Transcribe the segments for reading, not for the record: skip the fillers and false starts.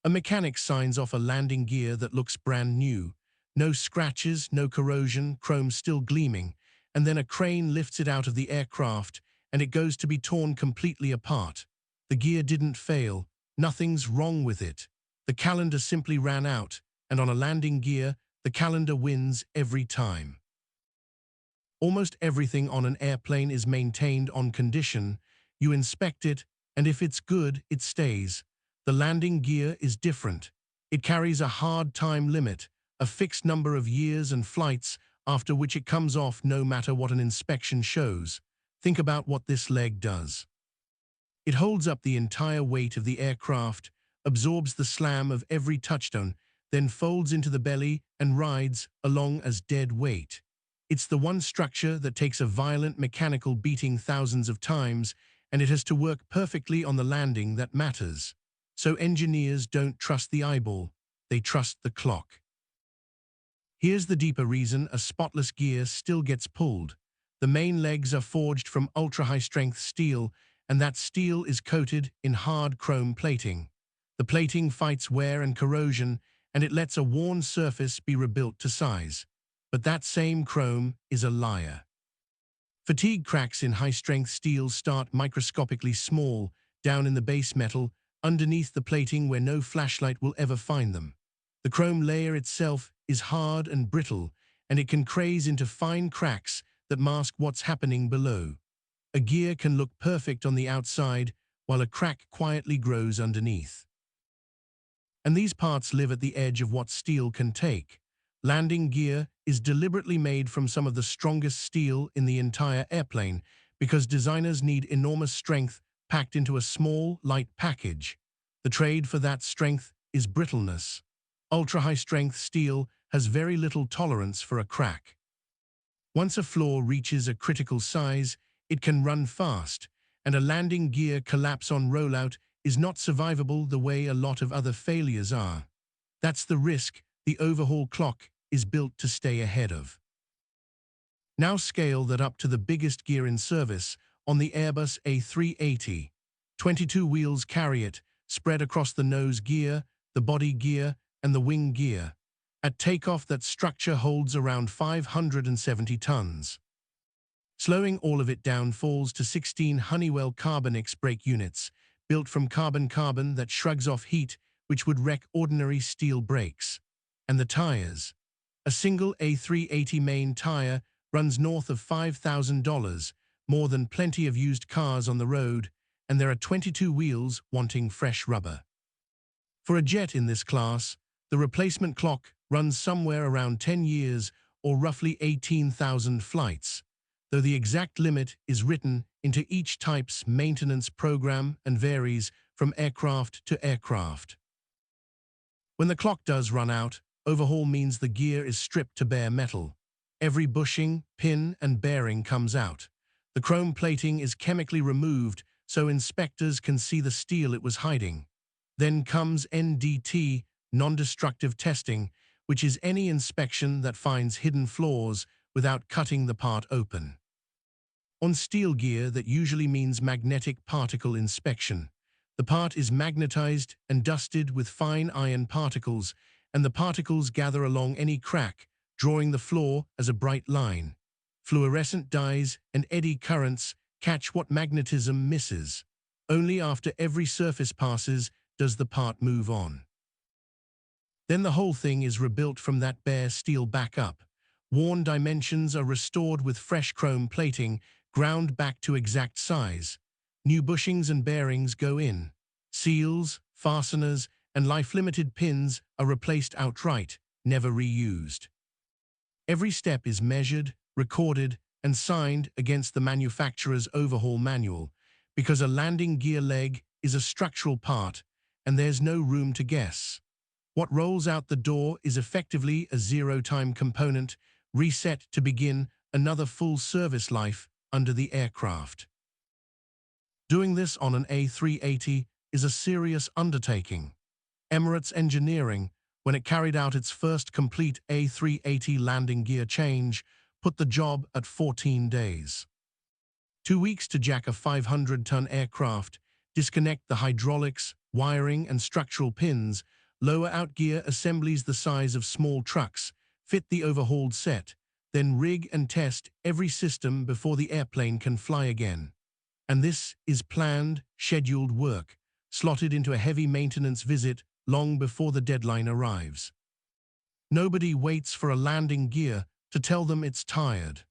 A mechanic signs off a landing gear that looks brand new. No scratches, no corrosion, chrome still gleaming, and then a crane lifts it out of the aircraft and it goes to be torn completely apart. The gear didn't fail. Nothing's wrong with it. The calendar simply ran out, and on a landing gear, the calendar wins every time. Almost everything on an airplane is maintained on condition. You inspect it, and if it's good, it stays. The landing gear is different. It carries a hard time limit, a fixed number of years and flights, after which it comes off no matter what an inspection shows. Think about what this leg does. It holds up the entire weight of the aircraft, absorbs the slam of every touchdown, then folds into the belly and rides along as dead weight. It's the one structure that takes a violent mechanical beating thousands of times, and it has to work perfectly on the landing that matters. So engineers don't trust the eyeball, they trust the clock. Here's the deeper reason a spotless gear still gets pulled. The main legs are forged from ultra-high-strength steel, and that steel is coated in hard chrome plating. The plating fights wear and corrosion, and it lets a worn surface be rebuilt to size. But that same chrome is a liar. Fatigue cracks in high-strength steel start microscopically small, down in the base metal, underneath the plating where no flashlight will ever find them. The chrome layer itself is hard and brittle, and it can craze into fine cracks that mask what's happening below. A gear can look perfect on the outside, while a crack quietly grows underneath. And these parts live at the edge of what steel can take. Landing gear is deliberately made from some of the strongest steel in the entire airplane because designers need enormous strength packed into a small, light package. The trade for that strength is brittleness. Ultra-high-strength steel has very little tolerance for a crack. Once a flaw reaches a critical size, it can run fast, and a landing gear collapse on rollout is not survivable the way a lot of other failures are. That's the risk the overhaul clock is built to stay ahead of. Now scale that up to the biggest gear in service on the Airbus A380. 22 wheels carry it, spread across the nose gear, the body gear, and the wing gear. At takeoff, that structure holds around 570 tons. Slowing all of it down falls to 16 Honeywell Carbenix brake units, built from carbon that shrugs off heat, which would wreck ordinary steel brakes. And the tires. A single A380 main tire runs north of $5,000, more than plenty of used cars on the road, and there are 22 wheels wanting fresh rubber. For a jet in this class, the replacement clock runs somewhere around 10 years or roughly 18,000 flights, though the exact limit is written into each type's maintenance program and varies from aircraft to aircraft. When the clock does run out, overhaul means the gear is stripped to bare metal. Every bushing, pin, and bearing comes out. The chrome plating is chemically removed so inspectors can see the steel it was hiding. Then comes NDT, non-destructive testing, which is any inspection that finds hidden flaws without cutting the part open. On steel gear, that usually means magnetic particle inspection. The part is magnetized and dusted with fine iron particles, and the particles gather along any crack, drawing the flaw as a bright line. Fluorescent dyes and eddy currents catch what magnetism misses. Only after every surface passes does the part move on. Then the whole thing is rebuilt from that bare steel back up. Worn dimensions are restored with fresh chrome plating, ground back to exact size. New bushings and bearings go in. Seals, fasteners, and life-limited pins are replaced outright, never reused. Every step is measured, recorded, and signed against the manufacturer's overhaul manual, because a landing gear leg is a structural part, and there's no room to guess. What rolls out the door is effectively a zero-time component, reset to begin another full service life under the aircraft. Doing this on an A380 is a serious undertaking. Emirates Engineering, when it carried out its first complete A380 landing gear change, put the job at 14 days. 2 weeks to jack a 500-ton aircraft, disconnect the hydraulics, wiring and structural pins, lower out gear assemblies the size of small trucks, fit the overhauled set, then rig and test every system before the airplane can fly again. And this is planned, scheduled work, slotted into a heavy maintenance visit long before the deadline arrives. Nobody waits for a landing gear to tell them it's tired.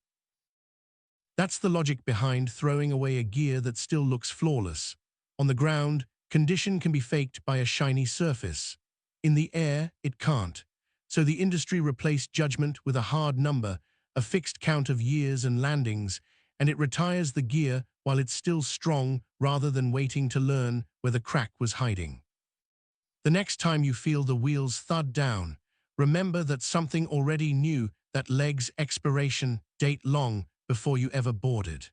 That's the logic behind throwing away a gear that still looks flawless. On the ground, condition can be faked by a shiny surface. In the air, it can't. So the industry replaced judgment with a hard number, a fixed count of years and landings, and it retires the gear while it's still strong rather than waiting to learn where the crack was hiding. The next time you feel the wheels thud down, remember that something already knew that leg's expiration date long before you ever boarded.